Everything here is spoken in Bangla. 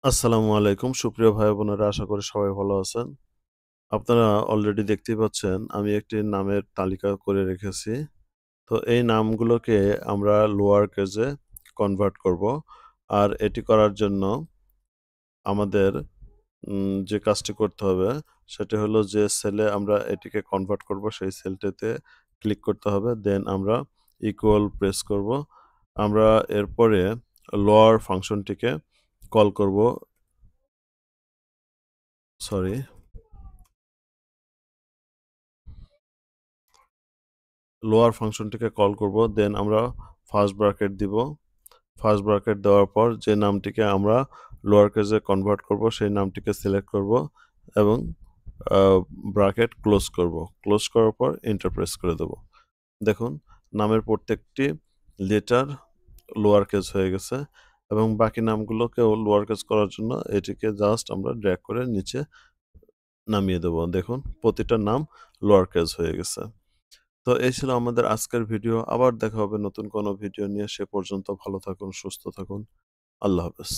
আসসালামু আলাইকুম সুপ্রিয় ভাই বোনেরা আশা করি সবাই ভালো আছেন। আপনারা অলরেডি দেখতেই পাচ্ছেন আমি একটি নামের তালিকা করে রেখেছি। তো এই নামগুলোকে আমরা লোয়ার কেসে কনভার্ট করব। আর এটি করার জন্য আমাদের যে কাজটি করতে হবে সেটি হলো যে সেলে আমরা এটিকে কনভার্ট করব সেই সেলটিতে ক্লিক করতে হবে। দেন আমরা ইকুয়াল প্রেস করব। আমরা এরপরে লোয়ার ফাংশনটিকে কল করব। সরি। লোয়ার ফাংশনটিকে কল করব। দেন আমরা ফার্স্ট ব্র্যাকেট দিব। ফার্স্ট ব্র্যাকেট দেওয়ার পর যে নামটিকে আমরা লোয়ার কেসে কনভার্ট করব সেই নামটিকে সিলেক্ট করব এবং ব্র্যাকেট ক্লোজ করব। ক্লোজ করার পর এন্টার প্রেস করে দেব। দেখুন নামের প্রত্যেকটি লেটার লোয়ার কেস হয়ে গেছে এবং বাকি নামগুলোকেও লোয়ার কেস করার জন্য এটিকে জাস্ট আমরা ড্র্যাগ করে নিচে নামিয়ে দেব। দেখুন প্রতিটা নাম লোয়ার কেস হয়ে গেছে। তো এই ছিল আমাদের আজকের ভিডিও। আবার দেখা হবে নতুন কোনো ভিডিও নিয়ে। সে পর্যন্ত ভালো থাকুন, সুস্থ থাকুন। আল্লাহ হাফেজ।